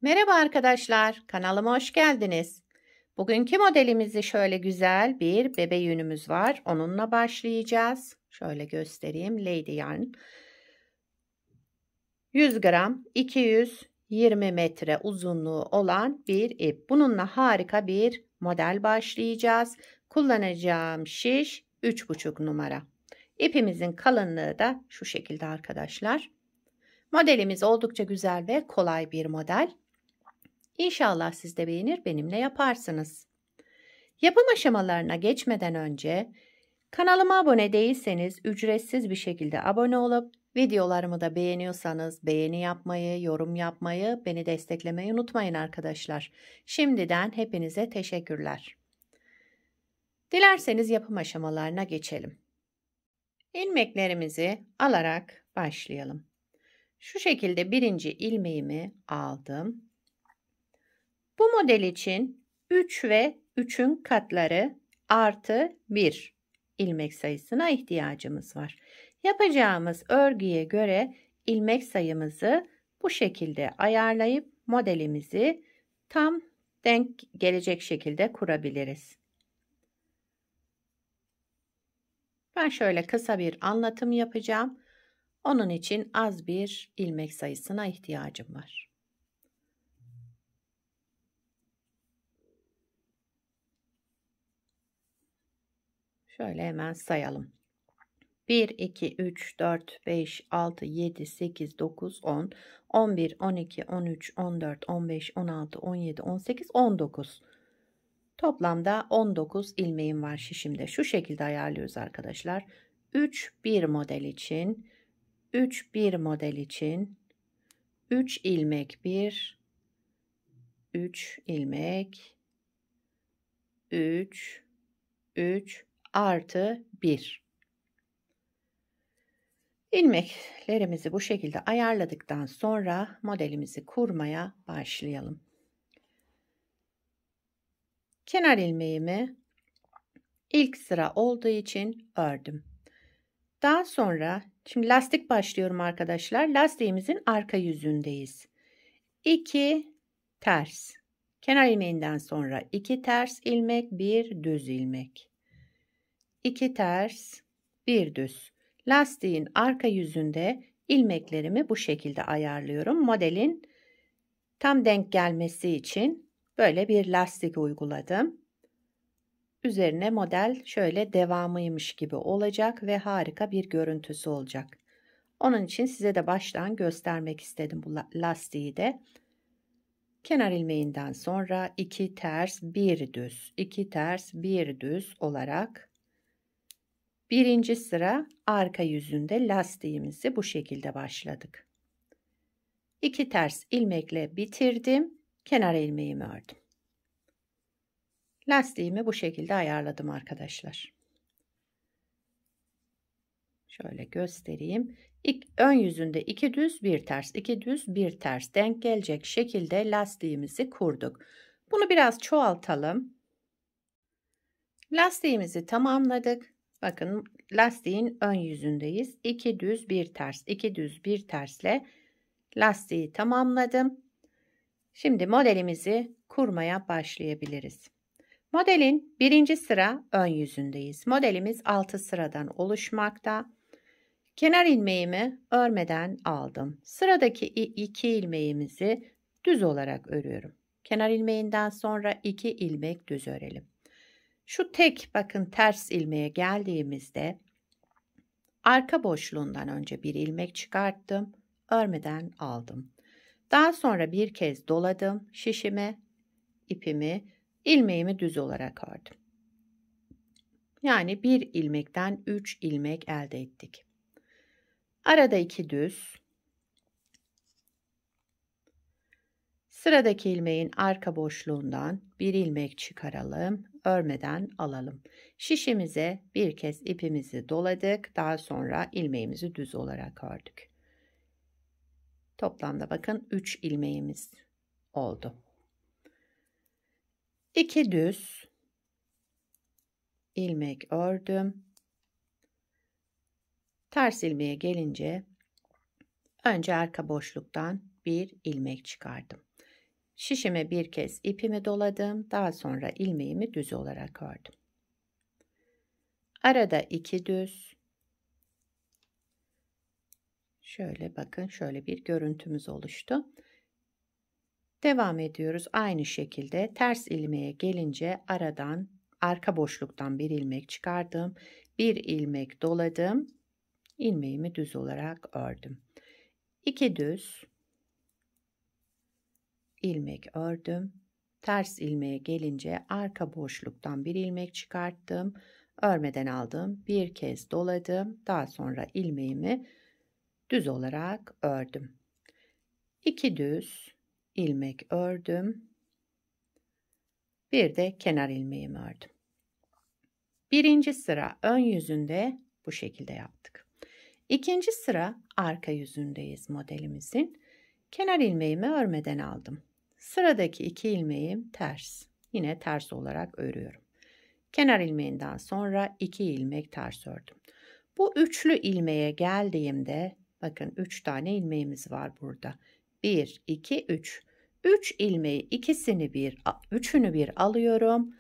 Merhaba arkadaşlar, kanalıma hoş geldiniz. Bugünkü modelimizi şöyle güzel bir bebe yünümüz var. Onunla başlayacağız. Şöyle göstereyim. Lady yarn. 100 gram 220 metre uzunluğu olan bir ip. Bununla harika bir model başlayacağız. Kullanacağım şiş 3,5 numara. İpimizin kalınlığı da şu şekilde arkadaşlar. Modelimiz oldukça güzel ve kolay bir model. İnşallah siz de beğenir, benimle yaparsınız. Yapım aşamalarına geçmeden önce kanalıma abone değilseniz ücretsiz bir şekilde abone olup videolarımı da beğeniyorsanız beğeni yapmayı, yorum yapmayı, beni desteklemeyi unutmayın arkadaşlar. Şimdiden hepinize teşekkürler. Dilerseniz yapım aşamalarına geçelim. İlmeklerimizi alarak başlayalım. Şu şekilde birinci ilmeğimi aldım. Bu model için 3 ve 3'ün katları artı 1 ilmek sayısına ihtiyacımız var. Yapacağımız örgüye göre ilmek sayımızı bu şekilde ayarlayıp modelimizi tam denk gelecek şekilde kurabiliriz. Ben şöyle kısa bir anlatım yapacağım. Onun için az bir ilmek sayısına ihtiyacım var. Şöyle hemen sayalım. 1, 2, 3, 4, 5, 6, 7, 8, 9, 10, 11, 12, 13, 14, 15, 16, 17, 18, 19. Toplamda 19 ilmeğim var şişimde. Şu şekilde ayarlıyoruz arkadaşlar. 3 bir model için, 3 bir model için, 3 ilmek 1, 3 ilmek, 3 artı 1. İlmeklerimizi bu şekilde ayarladıktan sonra modelimizi kurmaya başlayalım. Kenar ilmeğimi ilk sıra olduğu için ördüm. Daha sonra şimdi lastik başlıyorum arkadaşlar. Lastiğimizin arka yüzündeyiz. 2 ters. Kenar ilmeğinden sonra 2 ters ilmek, 1 düz ilmek. 2 ters, 1 düz. Lastiğin arka yüzünde ilmeklerimi bu şekilde ayarlıyorum. Modelin tam denk gelmesi için böyle bir lastik uyguladım. Üzerine model şöyle devamıymış gibi olacak ve harika bir görüntüsü olacak. Onun için size de baştan göstermek istedim bu lastiği de. Kenar ilmeğinden sonra 2 ters 1 düz, 2 ters 1 düz olarak birinci sıra arka yüzünde lastiğimizi bu şekilde başladık. 2 ters ilmekle bitirdim. Kenar ilmeğimi ördüm. Lastiğimi bu şekilde ayarladım arkadaşlar. Şöyle göstereyim. Ön yüzünde 2 düz 1 ters, 2 düz 1 ters denk gelecek şekilde lastiğimizi kurduk. Bunu biraz çoğaltalım. Lastiğimizi tamamladık. Bakın lastiğin ön yüzündeyiz. 2 düz 1 ters, 2 düz 1 tersle lastiği tamamladım. Şimdi modelimizi kurmaya başlayabiliriz. Modelin birinci sıra ön yüzündeyiz. Modelimiz 6 sıradan oluşmakta. Kenar ilmeğimi örmeden aldım. Sıradaki 2 ilmeğimizi düz olarak örüyorum. Kenar ilmeğinden sonra 2 ilmek düz örelim. Şu tek bakın ters ilmeğe geldiğimizde arka boşluğundan önce bir ilmek çıkarttım. Örmeden aldım. Daha sonra bir kez doladım şişime, ipimi, ilmeğimi düz olarak ördüm. Yani bir ilmekten 3 ilmek elde ettik. Arada 2 düz. Sıradaki ilmeğin arka boşluğundan bir ilmek çıkaralım, örmeden alalım. Şişimize bir kez ipimizi doladık, daha sonra ilmeğimizi düz olarak ördük. Toplamda bakın 3 ilmeğimiz oldu. 2 düz ilmek ördüm. Ters ilmeğe gelince önce arka boşluktan bir ilmek çıkardım. Şişime bir kez ipimi doladım. Daha sonra ilmeğimi düz olarak ördüm. Arada 2 düz. Şöyle bakın, şöyle bir görüntümüz oluştu. Devam ediyoruz. Aynı şekilde ters ilmeğe gelince aradan, arka boşluktan bir ilmek çıkardım. Bir ilmek doladım. İlmeğimi düz olarak ördüm. 2 düz ilmek ördüm. Ters ilmeğe gelince arka boşluktan bir ilmek çıkarttım. Örmeden aldım. Bir kez doladım. Daha sonra ilmeğimi düz olarak ördüm. 2 düz ilmek ördüm. Bir de kenar ilmeğimi ördüm. Birinci sıra ön yüzünde bu şekilde yaptık. İkinci sıra arka yüzündeyiz modelimizin. Kenar ilmeğimi örmeden aldım. Sıradaki 2 ilmeğim ters. Yine ters olarak örüyorum. Kenar ilmeğinden sonra 2 ilmek ters ördüm. Bu üçlü ilmeğe geldiğimde bakın 3 tane ilmeğimiz var burada. 1, 2, 3. 3 ilmeği üçünü bir alıyorum.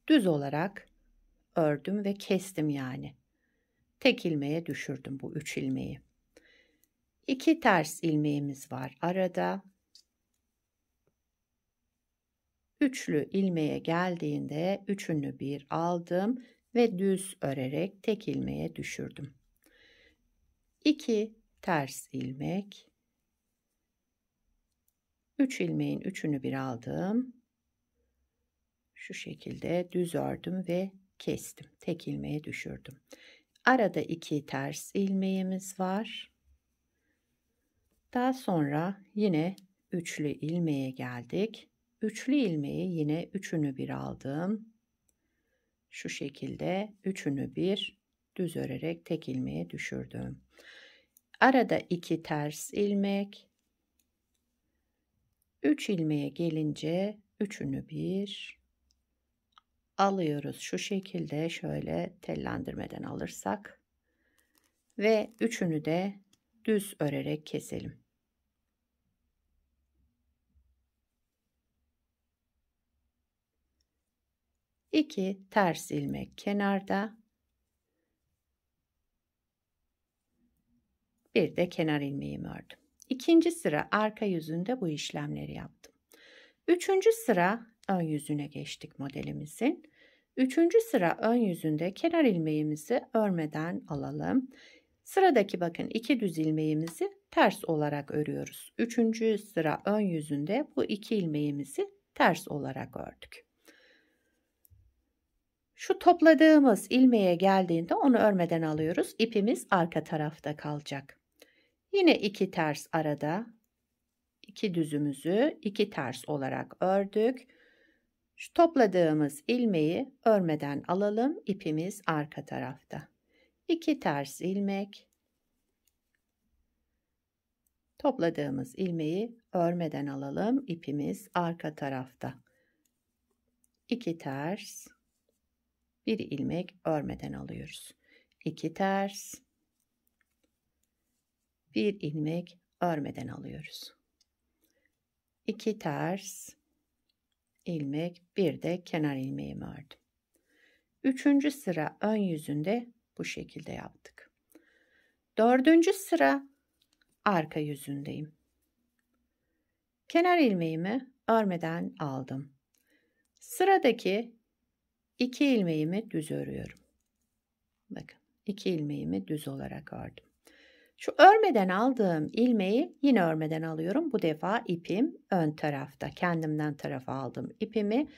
Düz olarak ördüm ve kestim yani. Tek ilmeğe düşürdüm bu 3 ilmeği. 2 ters ilmeğimiz var arada. Üçlü ilmeğe geldiğinde üçünü bir aldım ve düz örerek tek ilmeğe düşürdüm. 2 ters ilmek. 3 ilmeğin üçünü bir aldım. Şu şekilde düz ördüm ve kestim. Tek ilmeğe düşürdüm. Arada 2 ters ilmeğimiz var. Daha sonra yine üçlü ilmeğe geldik. Üçlü ilmeği yine üçünü bir aldım. Şu şekilde üçünü bir düz örerek tek ilmeğe düşürdüm. Arada 2 ters ilmek. 3 ilmeğe gelince üçünü bir alıyoruz. Şu şekilde şöyle tellendirmeden alırsak ve üçünü de düz örerek keselim. İki ters ilmek kenarda, bir de kenar ilmeğimi ördüm. İkinci sıra arka yüzünde bu işlemleri yaptım. Üçüncü sıra ön yüzüne geçtik modelimizin. Üçüncü sıra ön yüzünde kenar ilmeğimizi örmeden alalım. Sıradaki bakın 2 düz ilmeğimizi ters olarak örüyoruz. Üçüncü sıra ön yüzünde bu 2 ilmeğimizi ters olarak ördük. Şu topladığımız ilmeğe geldiğinde onu örmeden alıyoruz. İpimiz arka tarafta kalacak. Yine 2 ters arada 2 düzümüzü 2 ters olarak ördük. Şu topladığımız ilmeği örmeden alalım. İpimiz arka tarafta. 2 ters ilmek. Topladığımız ilmeği örmeden alalım. İpimiz arka tarafta. 2 ters. 1 ilmek örmeden alıyoruz. 2 ters. 1 ilmek örmeden alıyoruz. 2 ters ilmek, bir de kenar ilmeğimi ördüm. Üçüncü sıra ön yüzünde bu şekilde yaptık. Dördüncü sıra arka yüzündeyim. Kenar ilmeğimi örmeden aldım. Sıradaki 2 ilmeğimi düz örüyorum. Bakın 2 ilmeğimi düz olarak ördüm. Şu örmeden aldığım ilmeği yine örmeden alıyorum. Bu defa ipim ön tarafta. Kendimden tarafa aldım ipimi.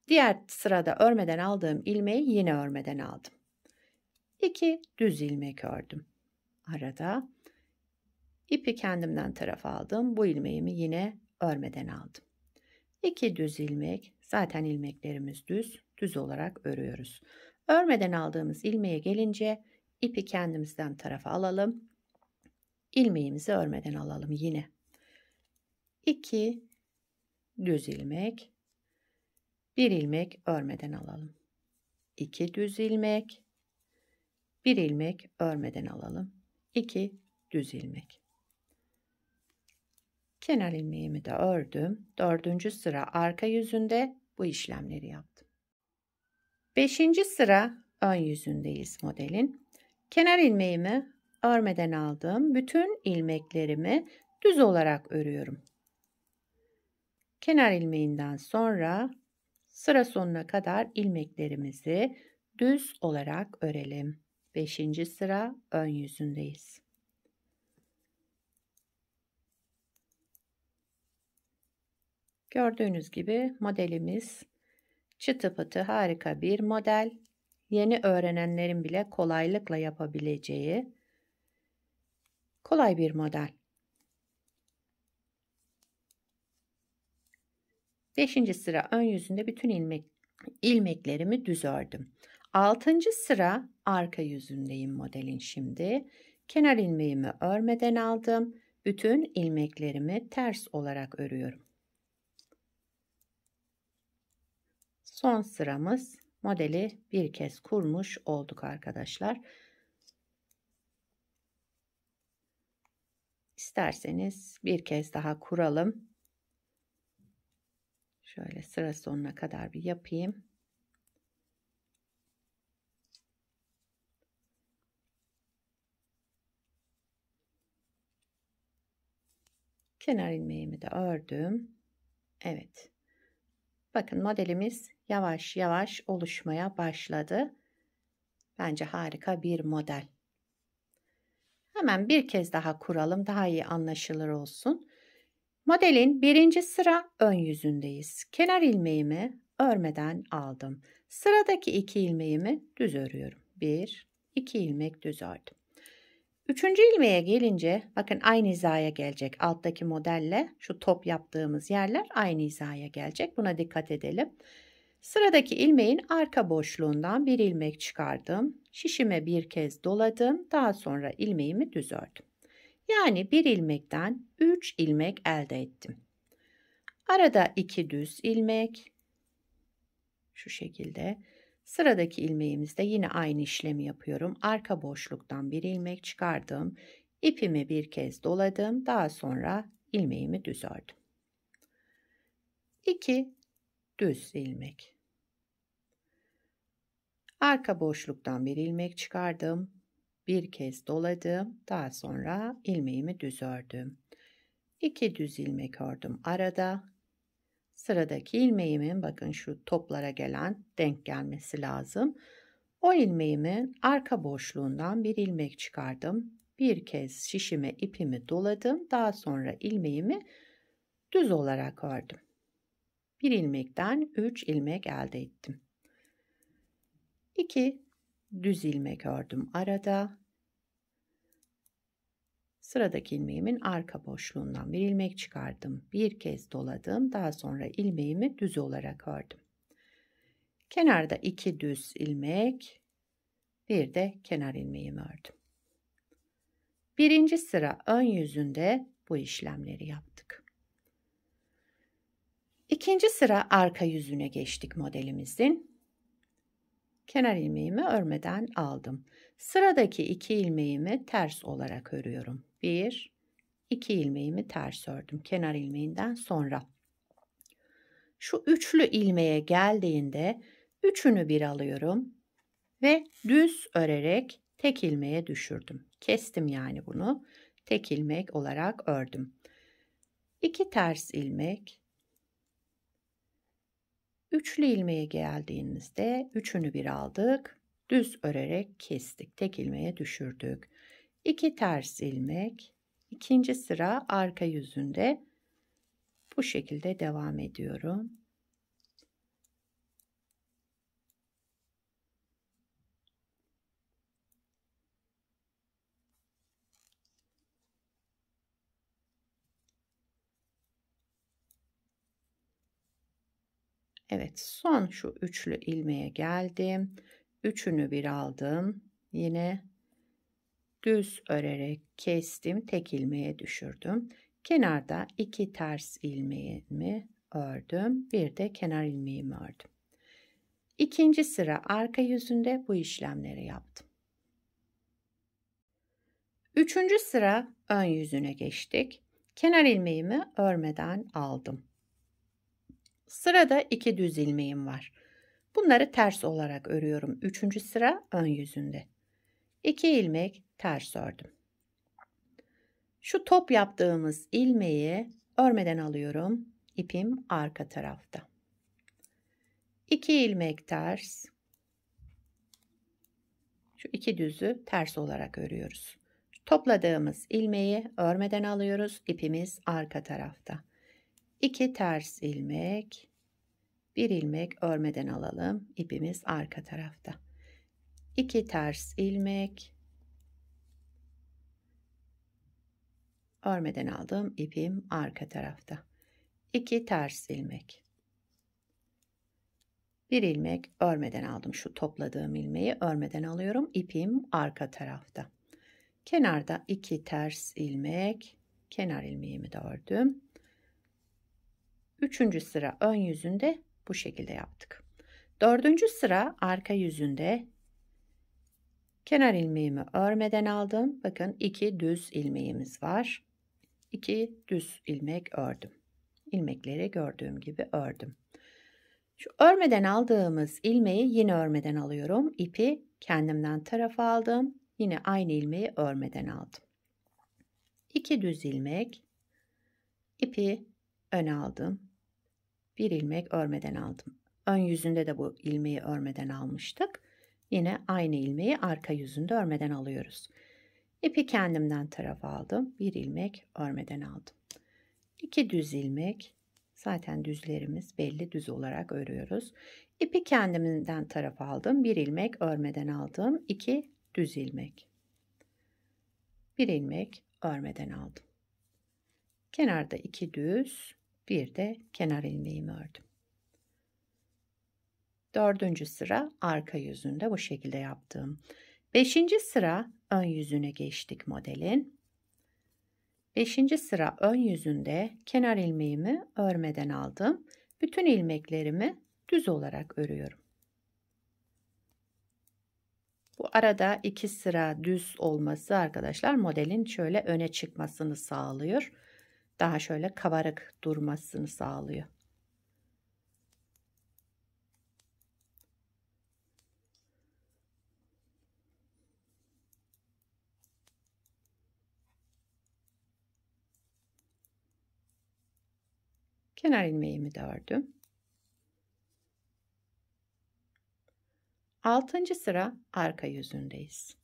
Diğer sırada örmeden aldığım ilmeği yine örmeden aldım. 2 düz ilmek ördüm. Arada ipi kendimden tarafa aldım. Bu ilmeğimi yine örmeden aldım. 2 düz ilmek. Zaten ilmeklerimiz düz olarak örüyoruz. Örmeden aldığımız ilmeğe gelince ipi kendimizden tarafa alalım. İlmeğimizi örmeden alalım yine. 2 düz ilmek. 1 ilmek örmeden alalım. 2 düz ilmek. 1 ilmek örmeden alalım. 2 düz ilmek. Kenar ilmeğimi de ördüm. 4. sıra arka yüzünde bu işlemleri yaptım. 5. sıra ön yüzündeyiz modelin. Kenar ilmeğimi örmeden aldım. Bütün ilmeklerimi düz olarak örüyorum. Kenar ilmeğinden sonra sıra sonuna kadar ilmeklerimizi düz olarak örelim. 5. sıra ön yüzündeyiz. Gördüğünüz gibi modelimiz çıtı pıtı harika bir model. Yeni öğrenenlerin bile kolaylıkla yapabileceği kolay bir model. 5. sıra ön yüzünde bütün ilmeklerimi düz ördüm. 6. sıra arka yüzündeyim modelin şimdi. Kenar ilmeğimi örmeden aldım. Bütün ilmeklerimi ters olarak örüyorum. Son sıramız, modeli bir kez kurmuş olduk arkadaşlar. İsterseniz bir kez daha kuralım. Şöyle sıra sonuna kadar bir yapayım. Kenar ilmeğimi de ördüm. Evet. Bakın modelimiz yavaş yavaş oluşmaya başladı. Bence harika bir model. Hemen bir kez daha kuralım, daha iyi anlaşılır olsun. Modelin 1. sıra ön yüzündeyiz. Kenar ilmeğimi örmeden aldım. Sıradaki 2 ilmeğimi düz örüyorum. 1, 2 ilmek düz ördüm. 3. ilmeğe gelince bakın aynı hizaya gelecek. Alttaki modelle şu top yaptığımız yerler aynı hizaya gelecek. Buna dikkat edelim. Sıradaki ilmeğin arka boşluğundan bir ilmek çıkardım. Şişime bir kez doladım. Daha sonra ilmeğimi düz ördüm. Yani bir ilmekten 3 ilmek elde ettim. Arada 2 düz ilmek. Şu şekilde. Sıradaki ilmeğimizde yine aynı işlemi yapıyorum. Arka boşluktan bir ilmek çıkardım. İpimi bir kez doladım. Daha sonra ilmeğimi düz ördüm. 2 düz ilmek. Arka boşluktan bir ilmek çıkardım. Bir kez doladım. Daha sonra ilmeğimi düz ördüm. 2 düz ilmek ördüm arada. Sıradaki ilmeğimin bakın şu toplara gelen denk gelmesi lazım. O ilmeğimin arka boşluğundan bir ilmek çıkardım. Bir kez şişime ipimi doladım. Daha sonra ilmeğimi düz olarak ördüm. Bir ilmekten 3 ilmek elde ettim. 2 düz ilmek ördüm arada. Sıradaki ilmeğimin arka boşluğundan bir ilmek çıkardım. Bir kez doladım. Daha sonra ilmeğimi düz olarak ördüm. Kenarda 2 düz ilmek, bir de kenar ilmeğimi ördüm. 1. sıra ön yüzünde bu işlemleri yaptık. 2. sıra arka yüzüne geçtik modelimizin. Kenar ilmeğimi örmeden aldım. Sıradaki 2 ilmeğimi ters olarak örüyorum. 1, 2 ilmeğimi ters ördüm kenar ilmeğinden sonra. Şu üçlü ilmeğe geldiğinde üçünü bir alıyorum ve düz örerek tek ilmeğe düşürdüm. Kestim yani bunu. Tek ilmek olarak ördüm. 2 ters ilmek. Üçlü ilmeğe geldiğimizde üçünü bir aldık. Düz örerek kestik. Tek ilmeğe düşürdük. 2 ters ilmek. 2. sıra arka yüzünde bu şekilde devam ediyorum. Evet, son şu üçlü ilmeğe geldim. Üçünü bir aldım. Yine düz örerek kestim. Tek ilmeğe düşürdüm. Kenarda 2 ters ilmeğimi ördüm. Bir de kenar ilmeğimi ördüm. 2. sıra arka yüzünde bu işlemleri yaptım. 3. sıra ön yüzüne geçtik. Kenar ilmeğimi örmeden aldım. Sırada 2 düz ilmeğim var. Bunları ters olarak örüyorum. 3. sıra ön yüzünde. 2 ilmek ters ördüm. Şu top yaptığımız ilmeği örmeden alıyorum. İpim arka tarafta. 2 ilmek ters. Şu 2 düzü ters olarak örüyoruz. Topladığımız ilmeği örmeden alıyoruz. İpimiz arka tarafta. 2 ters ilmek, 1 ilmek örmeden alalım. İpimiz arka tarafta. 2 ters ilmek, örmeden aldım. İpim arka tarafta. 2 ters ilmek, 1 ilmek örmeden aldım. Şu topladığım ilmeği örmeden alıyorum. İpim arka tarafta. Kenarda 2 ters ilmek, kenar ilmeğimi de ördüm. 3. sıra ön yüzünde bu şekilde yaptık. 4. sıra arka yüzünde kenar ilmeğimi örmeden aldım. Bakın 2 düz ilmeğimiz var. 2 düz ilmek ördüm. İlmekleri gördüğüm gibi ördüm. Şu örmeden aldığımız ilmeği yine örmeden alıyorum. İpi kendimden tarafa aldım. Yine aynı ilmeği örmeden aldım. 2 düz ilmek, ipi öne aldım. 1 ilmek örmeden aldım. Ön yüzünde de bu ilmeği örmeden almıştık. Yine aynı ilmeği arka yüzünde örmeden alıyoruz. İpi kendimden tarafa aldım. 1 ilmek örmeden aldım. 2 düz ilmek. Zaten düzlerimiz belli, düz olarak örüyoruz. İpi kendimden tarafa aldım. 1 ilmek örmeden aldım. 2 düz ilmek. 1 ilmek örmeden aldım. Kenarda 2 düz, bir de kenar ilmeğimi ördüm. 4. sıra arka yüzünde bu şekilde yaptım. 5. sıra ön yüzüne geçtik modelin. 5. sıra ön yüzünde kenar ilmeğimi örmeden aldım. Bütün ilmeklerimi düz olarak örüyorum. Bu arada 2 sıra düz olması arkadaşlar modelin şöyle öne çıkmasını sağlıyor. Daha şöyle kabarık durmasını sağlıyor. Kenar ilmeğimi de ördüm. 6. sıra arka yüzündeyiz.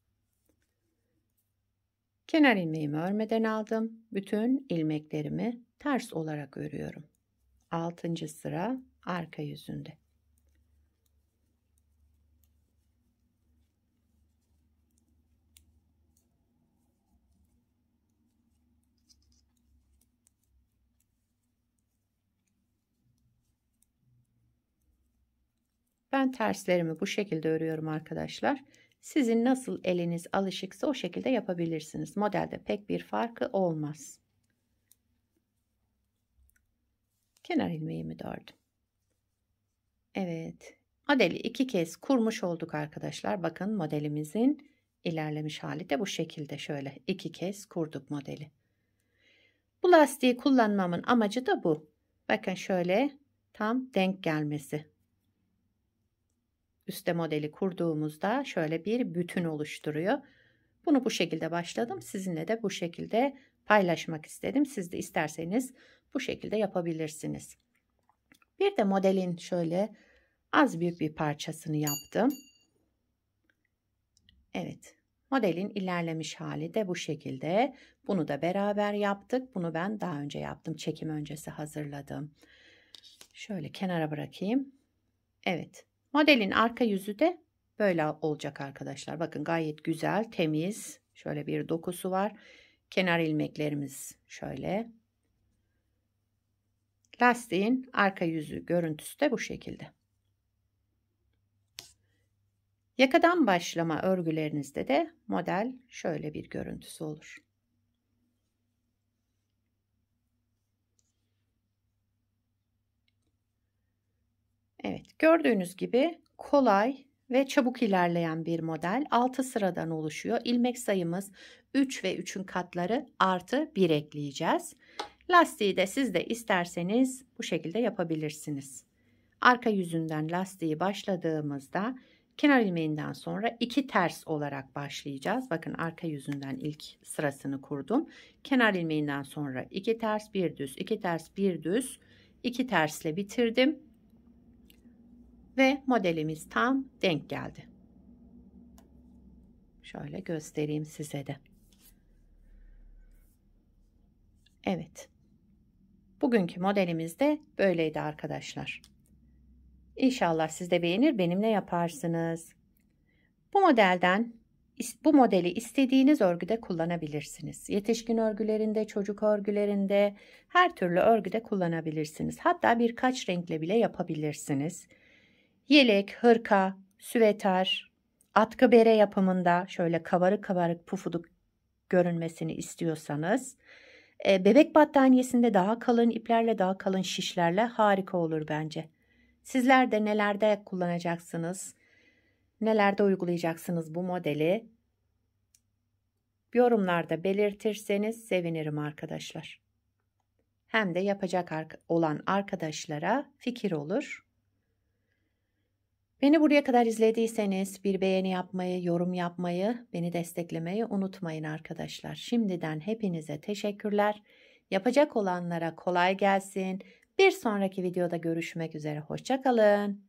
Kenar ilmeğimi örmeden aldım. Bütün ilmeklerimi ters olarak örüyorum. 6. sıra arka yüzünde. Ben terslerimi bu şekilde örüyorum arkadaşlar. Sizin nasıl eliniz alışıksa o şekilde yapabilirsiniz. Modelde pek bir farkı olmaz. Kenar ilmeğimi de ördüm. Evet. Modeli 2 kez kurmuş olduk arkadaşlar. Bakın modelimizin ilerlemiş hali de bu şekilde. Şöyle 2 kez kurduk modeli. Bu lastiği kullanmamın amacı da bu. Bakın şöyle tam denk gelmesi. Üste modeli kurduğumuzda şöyle bir bütün oluşturuyor. Bunu bu şekilde başladım. Sizinle de bu şekilde paylaşmak istedim. Siz de isterseniz bu şekilde yapabilirsiniz. Bir de modelin şöyle az büyük bir parçasını yaptım. Evet. Modelin ilerlemiş hali de bu şekilde. Bunu da beraber yaptık. Bunu ben daha önce yaptım. Çekim öncesi hazırladım. Şöyle kenara bırakayım. Evet. Modelin arka yüzü de böyle olacak arkadaşlar. Bakın gayet güzel, temiz. Şöyle bir dokusu var. Kenar ilmeklerimiz şöyle. Lastiğin arka yüzü görüntüsü de bu şekilde. Yakadan başlama örgülerinizde de model şöyle bir görüntüsü olur. Evet, gördüğünüz gibi kolay ve çabuk ilerleyen bir model. 6 sıradan oluşuyor. İlmek sayımız 3 ve 3'ün katları artı 1 ekleyeceğiz. Lastiği de siz de isterseniz bu şekilde yapabilirsiniz. Arka yüzünden lastiği başladığımızda kenar ilmeğinden sonra 2 ters olarak başlayacağız. Bakın arka yüzünden ilk sırasını kurdum. Kenar ilmeğinden sonra 2 ters, 1 düz, 2 ters, 1 düz, 2 tersle bitirdim. Ve modelimiz tam denk geldi. Şöyle göstereyim size de. Evet. Bugünkü modelimiz de böyleydi arkadaşlar. İnşallah siz de beğenir, benimle yaparsınız. Bu modeli istediğiniz örgüde kullanabilirsiniz. Yetişkin örgülerinde, çocuk örgülerinde, her türlü örgüde kullanabilirsiniz. Hatta birkaç renkle bile yapabilirsiniz. Yelek, hırka, süveter, atkı bere yapımında şöyle kabarık kabarık pufuduk görünmesini istiyorsanız, bebek battaniyesinde daha kalın iplerle, daha kalın şişlerle harika olur bence. Sizler de nelerde kullanacaksınız, nelerde uygulayacaksınız bu modeli? Yorumlarda belirtirseniz sevinirim arkadaşlar. Hem de yapacak olan arkadaşlara fikir olur. Beni buraya kadar izlediyseniz bir beğeni yapmayı, yorum yapmayı, beni desteklemeyi unutmayın arkadaşlar. Şimdiden hepinize teşekkürler. Yapacak olanlara kolay gelsin. Bir sonraki videoda görüşmek üzere. Hoşça kalın.